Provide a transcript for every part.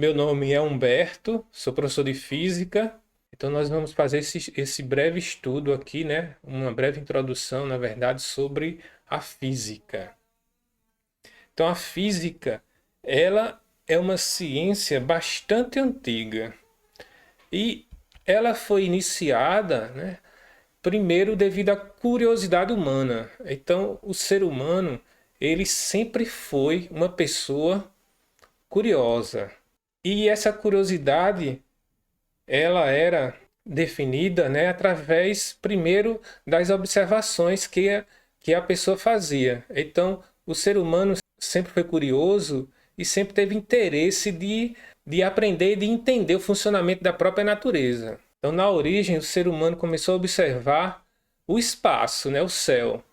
Meu nome é Humberto, sou professor de física. Então nós vamos fazer esse breve estudo aqui, né? Uma breve introdução, na verdade, sobre a física. Então a física, ela é uma ciência bastante antiga e ela foi iniciada, né? Primeiro devido à curiosidade humana. Então o ser humano, ele sempre foi uma pessoa curiosa. E essa curiosidade ela era definida, né, através, primeiro, das observações que a pessoa fazia. Então, o ser humano sempre foi curioso e sempre teve interesse de aprender e de entender o funcionamento da própria natureza. Então, na origem, o ser humano começou a observar o espaço, né, o céu.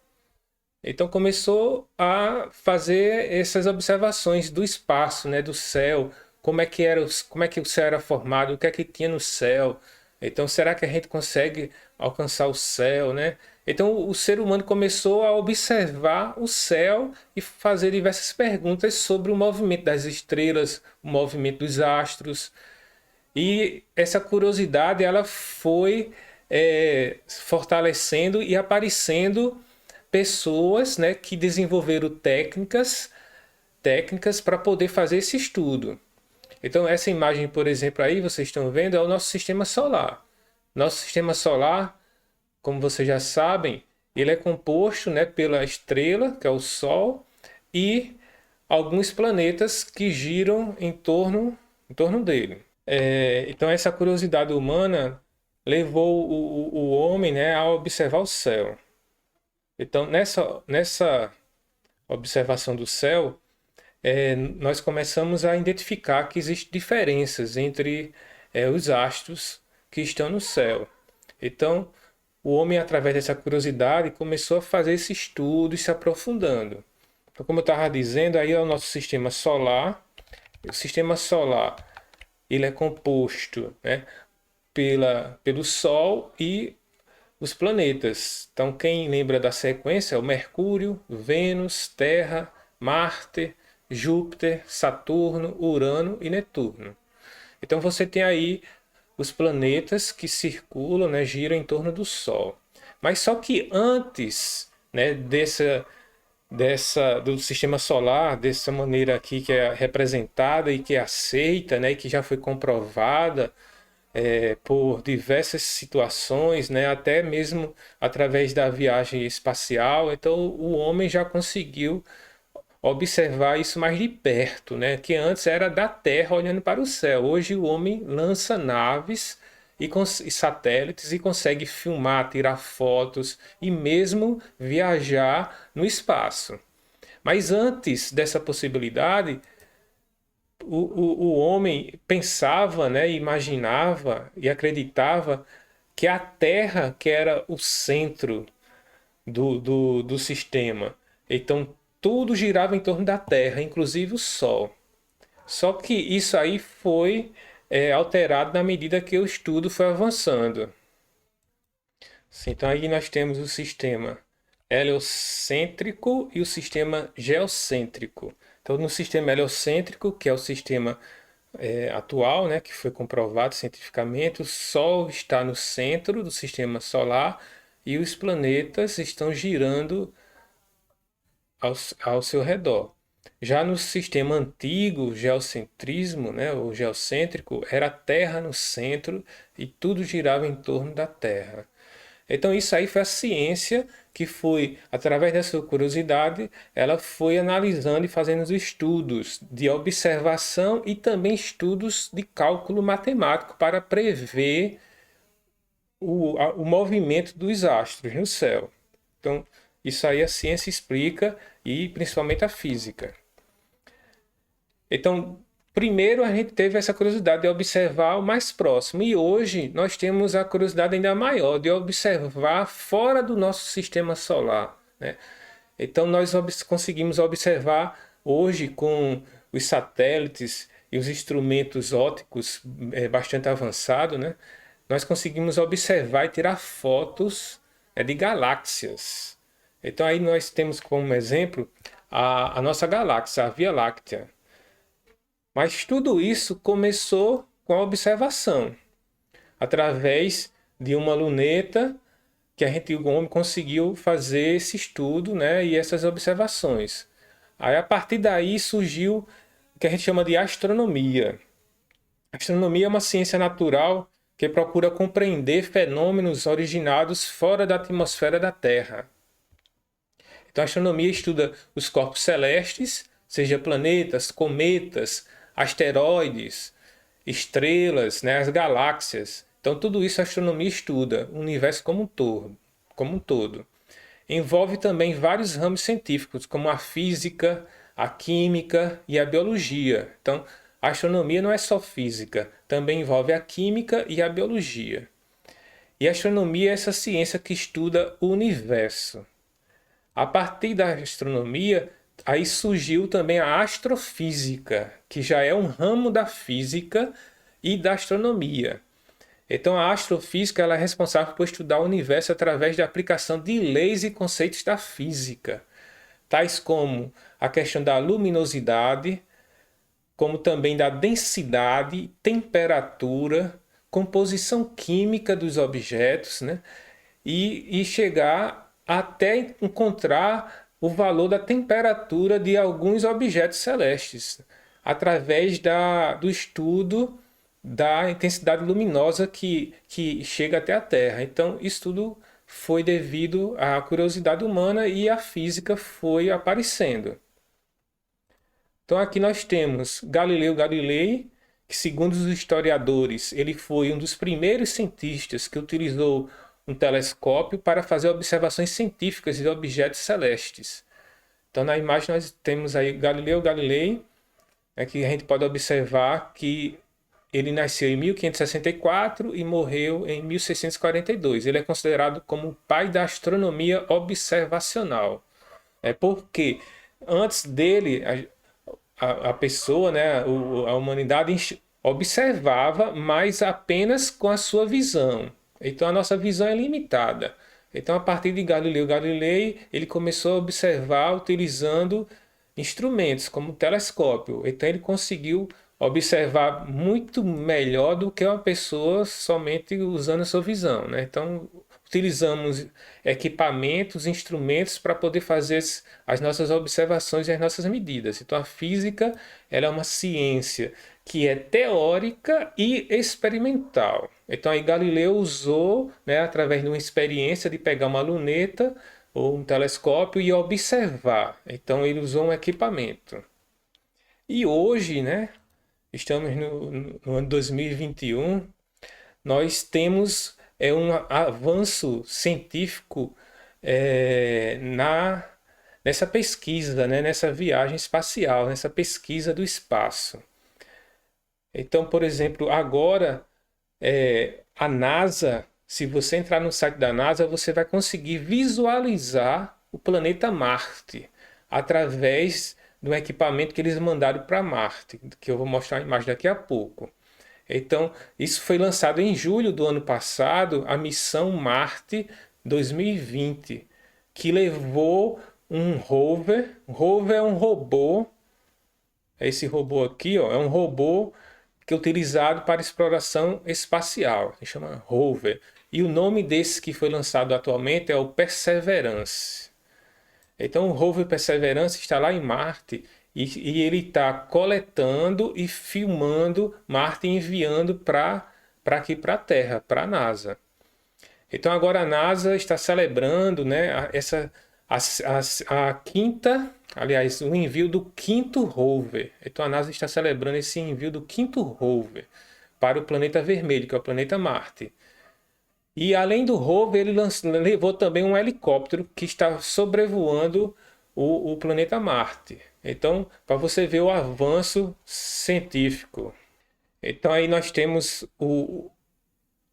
Então começou a fazer essas observações do espaço, né, do céu, como é que o céu era formado, o que é que tinha no céu. Então será que a gente consegue alcançar o céu, né? Então o ser humano começou a observar o céu e fazer diversas perguntas sobre o movimento das estrelas, o movimento dos astros. E essa curiosidade ela foi fortalecendo e aparecendo pessoas, né, que desenvolveram técnicas para poder fazer esse estudo. Então essa imagem, por exemplo, aí vocês estão vendo é o nosso sistema solar. Nosso sistema solar, como vocês já sabem, ele é composto, né, pela estrela, que é o Sol, e alguns planetas que giram em torno dele. Então essa curiosidade humana levou o homem, né, a observar o céu. Então nessa observação do céu, nós começamos a identificar que existem diferenças entre os astros que estão no céu. Então o homem, através dessa curiosidade, começou a fazer esse estudo e se aprofundando. Então, como eu estava dizendo, aí é o nosso sistema solar. O sistema solar ele é composto, né, pelo Sol e os planetas. Então, quem lembra da sequência é o Mercúrio, Vênus, Terra, Marte, Júpiter, Saturno, Urano e Netuno. Então, você tem aí os planetas que circulam, né, giram em torno do Sol. Mas só que antes, né, do sistema solar, dessa maneira aqui que é representada e que é aceita, né, e que já foi comprovada por diversas situações, né, até mesmo através da viagem espacial. Então o homem já conseguiu observar isso mais de perto, né, que antes era da Terra olhando para o céu. Hoje o homem lança naves e satélites e consegue filmar, tirar fotos e mesmo viajar no espaço. Mas antes dessa possibilidade, o homem pensava, né, imaginava e acreditava que a Terra que era o centro do sistema. Então tudo girava em torno da Terra, inclusive o Sol. Só que isso aí foi alterado na medida que o estudo foi avançando. Então aí nós temos o sistema heliocêntrico e o sistema geocêntrico. Então no sistema heliocêntrico, que é o sistema atual, né, que foi comprovado cientificamente, o Sol está no centro do sistema solar e os planetas estão girando ao seu redor. Já no sistema antigo, geocentrismo, né, o geocêntrico, era a Terra no centro e tudo girava em torno da Terra. Então isso aí foi a ciência que foi, através dessa curiosidade, ela foi analisando e fazendo os estudos de observação e também estudos de cálculo matemático para prever o movimento dos astros no céu. Então isso aí a ciência explica e principalmente a física. Então, primeiro a gente teve essa curiosidade de observar o mais próximo e hoje nós temos a curiosidade ainda maior de observar fora do nosso sistema solar, né? Então nós conseguimos observar hoje com os satélites e os instrumentos ópticos bastante avançados, né? Nós conseguimos observar e tirar fotos de galáxias. Então aí nós temos como exemplo a nossa galáxia, a Via Láctea. Mas tudo isso começou com a observação, através de uma luneta que o homem conseguiu fazer esse estudo, né, e essas observações. Aí a partir daí surgiu o que a gente chama de astronomia. A astronomia é uma ciência natural que procura compreender fenômenos originados fora da atmosfera da Terra. Então a astronomia estuda os corpos celestes, seja planetas, cometas, asteroides, estrelas, né, as galáxias. Então tudo isso a astronomia estuda, o universo como um todo. Envolve também vários ramos científicos, como a física, a química e a biologia. Então, a astronomia não é só física, também envolve a química e a biologia. E a astronomia é essa ciência que estuda o universo. A partir da astronomia, aí surgiu também a astrofísica, que já é um ramo da física e da astronomia. Então, a astrofísica ela é responsável por estudar o universo através da aplicação de leis e conceitos da física, tais como a questão da luminosidade, como também da densidade, temperatura, composição química dos objetos, né? E chegar até encontrar o valor da temperatura de alguns objetos celestes, através do estudo da intensidade luminosa que chega até a Terra. Então, isso tudo foi devido à curiosidade humana e a física foi aparecendo. Então, aqui nós temos Galileu Galilei, que, segundo os historiadores, ele foi um dos primeiros cientistas que utilizou um telescópio para fazer observações científicas de objetos celestes. Então, na imagem nós temos aí Galileu Galilei, que a gente pode observar que ele nasceu em 1564 e morreu em 1642. Ele é considerado como o pai da astronomia observacional. É porque antes dele, a pessoa, né, a humanidade observava, mas apenas com a sua visão. Então a nossa visão é limitada. Então a partir de Galileu Galilei, ele começou a observar utilizando instrumentos como o telescópio. Então ele conseguiu observar muito melhor do que uma pessoa somente usando a sua visão, né? Então utilizamos equipamentos, instrumentos para poder fazer as nossas observações e as nossas medidas. Então a física ela é uma ciência que é teórica e experimental. Então aí Galileu usou, né, através de uma experiência de pegar uma luneta ou um telescópio e observar. Então ele usou um equipamento. E hoje, né, estamos no ano 2021, nós temos um avanço científico nessa pesquisa, né, nessa viagem espacial, nessa pesquisa do espaço. Então, por exemplo, agora a NASA, se você entrar no site da NASA, você vai conseguir visualizar o planeta Marte através do equipamento que eles mandaram para Marte, que eu vou mostrar a imagem daqui a pouco. Então, isso foi lançado em julho do ano passado, a missão Marte 2020, que levou um rover. Rover é um robô. Esse robô aqui, ó, é um robô que é utilizado para exploração espacial. Se chama rover. E o nome desse que foi lançado atualmente é o Perseverance. Então, o rover Perseverance está lá em Marte e ele está coletando e filmando Marte e enviando para aqui para a Terra, para a NASA. Então, agora a NASA está celebrando, né, a quinta, aliás, o envio do quinto rover. Então, a NASA está celebrando esse envio do quinto rover para o planeta vermelho, que é o planeta Marte. E além do rover, ele levou também um helicóptero que está sobrevoando o planeta Marte. Então, para você ver o avanço científico. Então, aí nós temos o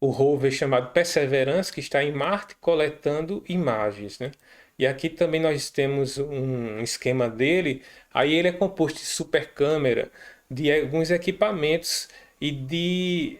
rover chamado Perseverance, que está em Marte coletando imagens, né? E aqui também nós temos um esquema dele. Aí ele é composto de supercâmera, de alguns equipamentos e de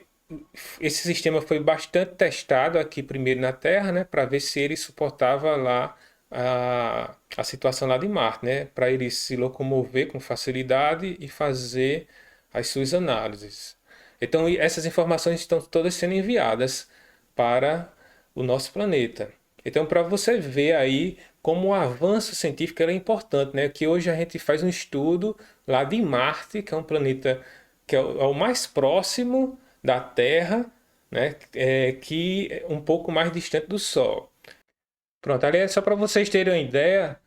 esse sistema foi bastante testado aqui primeiro na Terra, né, para ver se ele suportava lá a situação lá de Marte, né, para ele se locomover com facilidade e fazer as suas análises. Então, essas informações estão todas sendo enviadas para o nosso planeta. Então, para você ver aí como o avanço científico é importante, né? Que hoje a gente faz um estudo lá de Marte, que é um planeta que é o mais próximo da Terra, né? Que é um pouco mais distante do Sol. Pronto, ali é só para vocês terem uma ideia,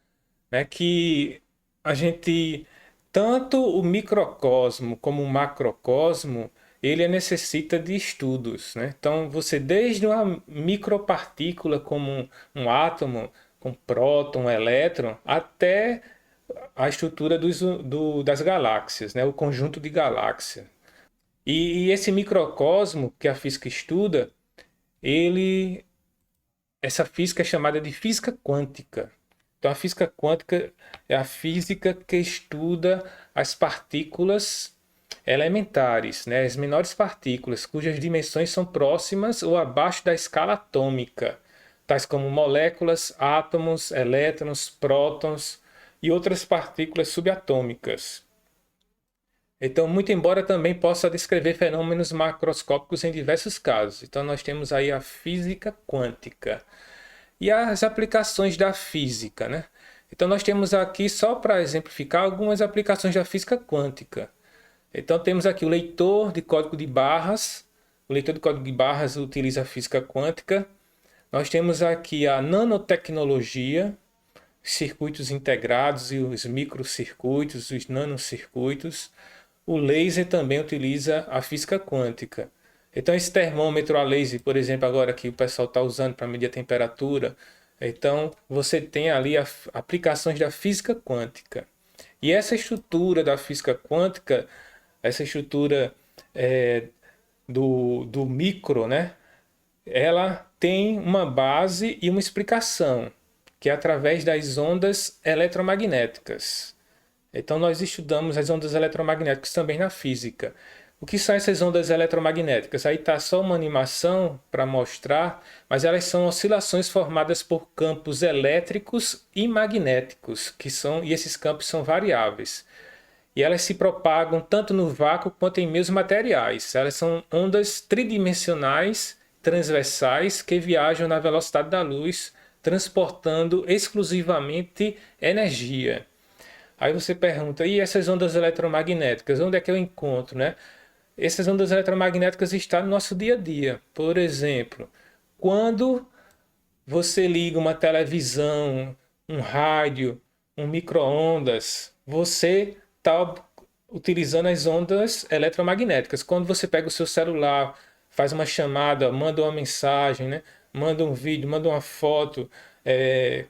né? Que a gente, tanto o microcosmo como o macrocosmo, ele necessita de estudos, né? Então, você desde uma micropartícula como um átomo, com próton, elétron, até a estrutura das galáxias, né? O conjunto de galáxias. E esse microcosmo que a física estuda, ele, essa física é chamada de física quântica. Então, a física quântica é a física que estuda as partículas elementares, né? As menores partículas, cujas dimensões são próximas ou abaixo da escala atômica, tais como moléculas, átomos, elétrons, prótons e outras partículas subatômicas. Então, muito embora também possa descrever fenômenos macroscópicos em diversos casos. Então, nós temos aí a física quântica e as aplicações da física, né? Então, nós temos aqui, só para exemplificar, algumas aplicações da física quântica. Então, temos aqui o leitor de código de barras. O leitor de código de barras utiliza a física quântica. Nós temos aqui a nanotecnologia, circuitos integrados e os microcircuitos, os nanocircuitos. O laser também utiliza a física quântica. Então, esse termômetro a laser, por exemplo, agora que o pessoal está usando para medir a temperatura, então você tem ali aplicações da física quântica. E essa estrutura da física quântica, essa estrutura do micro, né? Ela tem uma base e uma explicação, que é através das ondas eletromagnéticas. Então, nós estudamos as ondas eletromagnéticas também na física. O que são essas ondas eletromagnéticas? Aí está só uma animação para mostrar, mas elas são oscilações formadas por campos elétricos e magnéticos, e esses campos são variáveis. E elas se propagam tanto no vácuo quanto em meios materiais. Elas são ondas tridimensionais, transversais, que viajam na velocidade da luz, transportando exclusivamente energia. Aí você pergunta, e essas ondas eletromagnéticas, onde é que eu encontro, né? Essas ondas eletromagnéticas estão no nosso dia a dia. Por exemplo, quando você liga uma televisão, um rádio, um micro-ondas, você está utilizando as ondas eletromagnéticas. Quando você pega o seu celular, faz uma chamada, manda uma mensagem, né? Manda um vídeo, manda uma foto.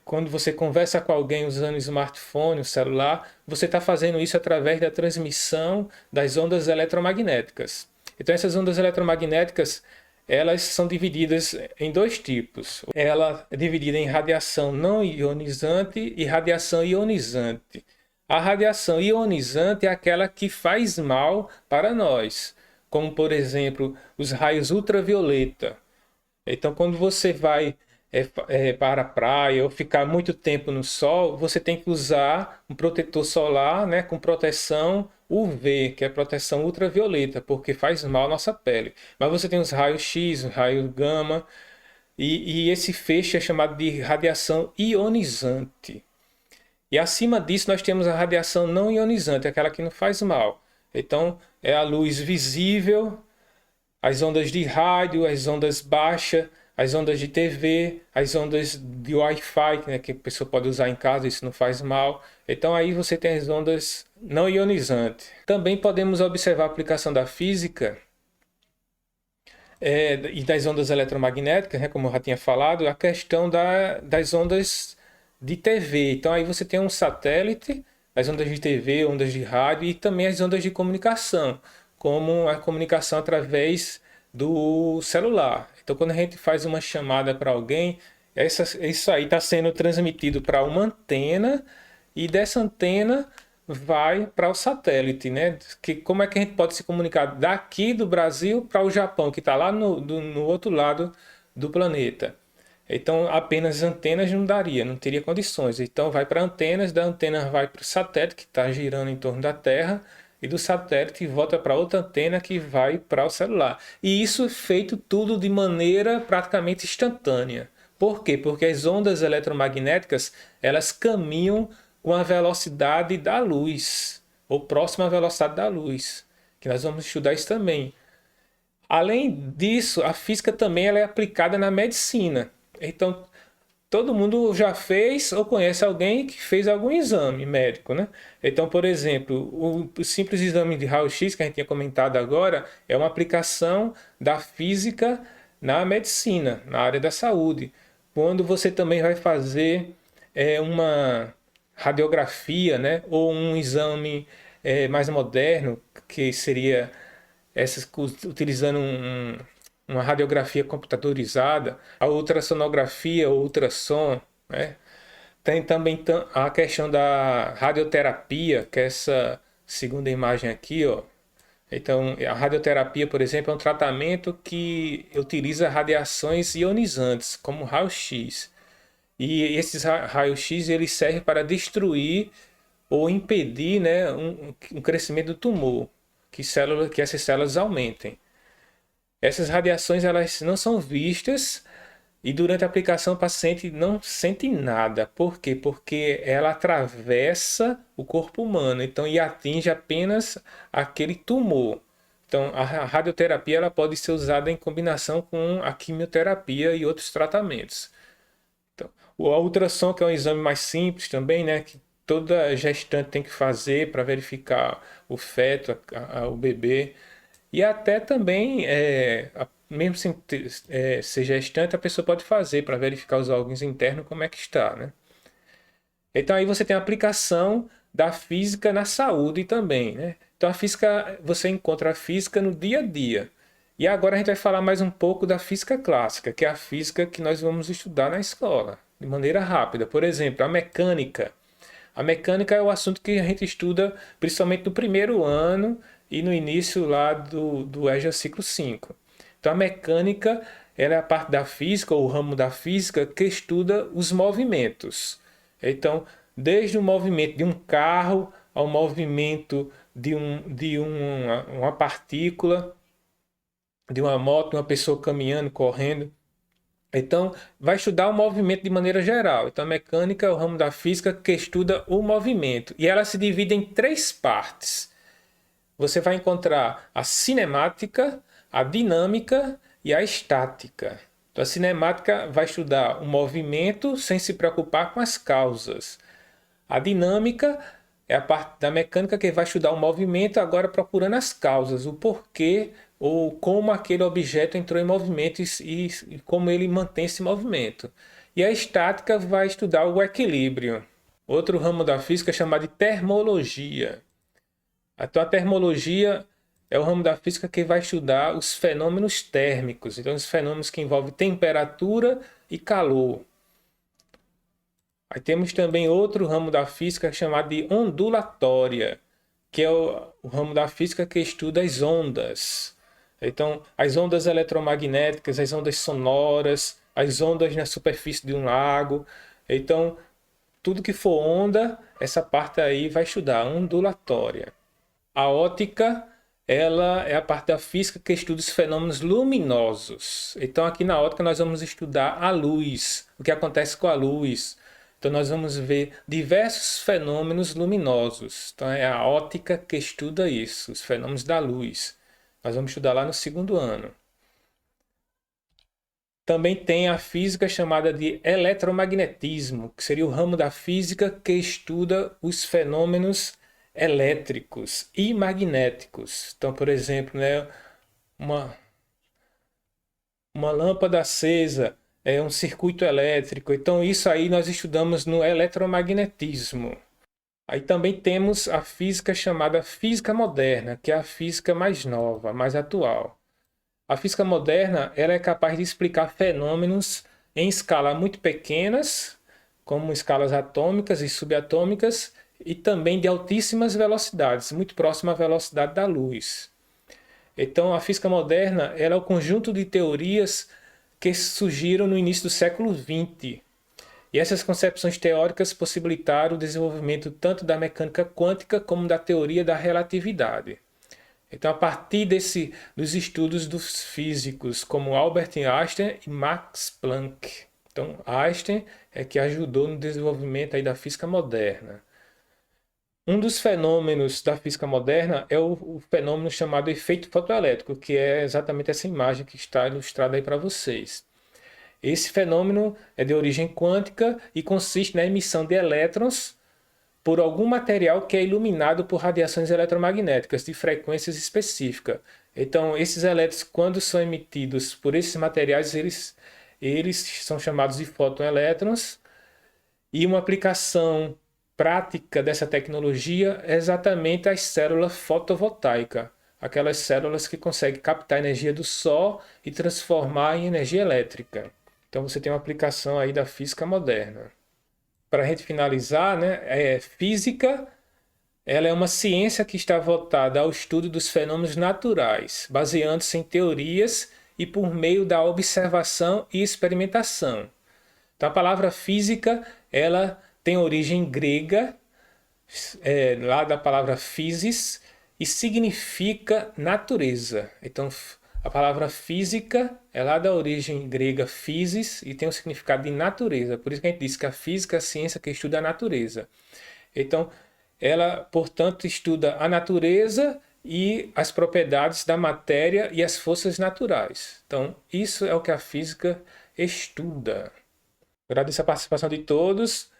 Quando você conversa com alguém usando o smartphone, o celular, você está fazendo isso através da transmissão das ondas eletromagnéticas. Então, essas ondas eletromagnéticas, elas são divididas em dois tipos. Ela é dividida em radiação não ionizante e radiação ionizante. A radiação ionizante é aquela que faz mal para nós, como, por exemplo, os raios ultravioleta. Então, quando você vai para a praia ou ficar muito tempo no sol, você tem que usar um protetor solar, né, com proteção UV, que é proteção ultravioleta, porque faz mal à nossa pele. Mas você tem os raios X, os raios gama, e esse feixe é chamado de radiação ionizante. E acima disso nós temos a radiação não ionizante, aquela que não faz mal. Então, é a luz visível, as ondas de rádio, as ondas baixas, as ondas de TV, as ondas de Wi-Fi, né, que a pessoa pode usar em casa, isso não faz mal. Então aí você tem as ondas não ionizantes. Também podemos observar a aplicação da física e das ondas eletromagnéticas, né, como eu já tinha falado, a questão das ondas de TV. Então aí você tem um satélite, as ondas de TV, ondas de rádio e também as ondas de comunicação, como a comunicação através do celular. Então, quando a gente faz uma chamada para alguém, isso aí está sendo transmitido para uma antena e dessa antena vai para o satélite, né? Como é que a gente pode se comunicar daqui do Brasil para o Japão, que está lá no outro lado do planeta? Então, apenas antenas não daria, não teria condições. Então, vai para antenas, da antena vai para o satélite, que está girando em torno da Terra, e do satélite volta para outra antena que vai para o celular. E isso é feito tudo de maneira praticamente instantânea. Por quê? Porque as ondas eletromagnéticas, elas caminham com a velocidade da luz, ou próxima à velocidade da luz, que nós vamos estudar isso também. Além disso, a física também ela é aplicada na medicina. Então, todo mundo já fez ou conhece alguém que fez algum exame médico, né? Então, por exemplo, o simples exame de raio-x que a gente tinha comentado agora é uma aplicação da física na medicina, na área da saúde. Quando você também vai fazer uma radiografia, né? Ou um exame mais moderno, que seria utilizando uma radiografia computadorizada, a ultrassonografia ou ultrassom, né? Tem também a questão da radioterapia, que é essa segunda imagem aqui, ó. Então, a radioterapia, por exemplo, é um tratamento que utiliza radiações ionizantes, como raio-x. E esses raios-x eles servem para destruir ou impedir, né, um crescimento do tumor, que essas células aumentem. Essas radiações elas não são vistas e durante a aplicação o paciente não sente nada. Por quê? Porque ela atravessa o corpo humano, então e atinge apenas aquele tumor. Então a radioterapia ela pode ser usada em combinação com a quimioterapia e outros tratamentos. Então, o ultrassom, que é um exame mais simples também, né, que toda gestante tem que fazer para verificar o feto, o bebê. E até também, mesmo sem ser gestante, a pessoa pode fazer para verificar os órgãos internos como é que está, né? Então aí você tem a aplicação da física na saúde também, né? Então a física, você encontra a física no dia a dia. E agora a gente vai falar mais um pouco da física clássica, que é a física que nós vamos estudar na escola, de maneira rápida. Por exemplo, a mecânica. A mecânica é o assunto que a gente estuda principalmente no primeiro ano e no início lá do EJA ciclo 5. Então a mecânica ela é a parte da física, ou o ramo da física, que estuda os movimentos. Então, desde o movimento de um carro ao movimento uma partícula, de uma moto, uma pessoa caminhando, correndo. Então, vai estudar o movimento de maneira geral. Então, a mecânica é o ramo da física que estuda o movimento. E ela se divide em três partes. Você vai encontrar a cinemática, a dinâmica e a estática. Então, a cinemática vai estudar o movimento sem se preocupar com as causas. A dinâmica é a parte da mecânica que vai estudar o movimento, agora procurando as causas, o porquê ou como aquele objeto entrou em movimento e como ele mantém esse movimento. E a estática vai estudar o equilíbrio. Outro ramo da física é chamado de termologia. Então, a termologia é o ramo da física que vai estudar os fenômenos térmicos, então os fenômenos que envolvem temperatura e calor. Aí temos também outro ramo da física chamado de ondulatória, que é o ramo da física que estuda as ondas. Então, as ondas eletromagnéticas, as ondas sonoras, as ondas na superfície de um lago. Então, tudo que for onda, essa parte aí vai estudar, ondulatória. A óptica, ela é a parte da física que estuda os fenômenos luminosos. Então, aqui na óptica nós vamos estudar a luz, o que acontece com a luz. Então, nós vamos ver diversos fenômenos luminosos. Então, é a óptica que estuda isso, os fenômenos da luz. Nós vamos estudar lá no segundo ano. Também tem a física chamada de eletromagnetismo, que seria o ramo da física que estuda os fenômenos elétricos e magnéticos. Então, por exemplo, né, uma, uma lâmpada acesa é um circuito elétrico. Então, isso aí nós estudamos no eletromagnetismo. Aí também temos a física chamada física moderna, que é a física mais nova, mais atual. A física moderna ela é capaz de explicar fenômenos em escala muito pequenas, como escalas atômicas e subatômicas, e também de altíssimas velocidades, muito próxima à velocidade da luz. Então, a física moderna ela é o conjunto de teorias que surgiram no início do século XX. E essas concepções teóricas possibilitaram o desenvolvimento tanto da mecânica quântica como da teoria da relatividade. Então, a partir dos estudos dos físicos como Albert Einstein e Max Planck. Então, Einstein é que ajudou no desenvolvimento aí da física moderna. Um dos fenômenos da física moderna é o fenômeno chamado efeito fotoelétrico, que é exatamente essa imagem que está ilustrada aí para vocês. Esse fenômeno é de origem quântica e consiste na emissão de elétrons por algum material que é iluminado por radiações eletromagnéticas de frequências específicas. Então, esses elétrons, quando são emitidos por esses materiais, eles são chamados de fotoelétrons. E uma aplicação prática dessa tecnologia é exatamente as células fotovoltaicas, aquelas células que conseguem captar a energia do sol e transformar em energia elétrica. Então você tem uma aplicação aí da física moderna. Para a gente finalizar, né, física, ela é uma ciência que está voltada ao estudo dos fenômenos naturais, baseando-se em teorias e por meio da observação e experimentação. Então a palavra física, ela tem origem grega, lá da palavra physis, e significa natureza. Então a palavra física é lá da origem grega physis e tem o significado de natureza. Por isso que a gente diz que a física é a ciência que estuda a natureza. Então, ela, portanto, estuda a natureza e as propriedades da matéria e as forças naturais. Então, isso é o que a física estuda. Agradeço a participação de todos.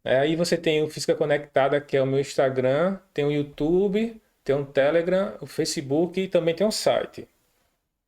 Aí você tem o Física Conectada, que é o meu Instagram, tem o YouTube, tem o Telegram, o Facebook e também tem um site.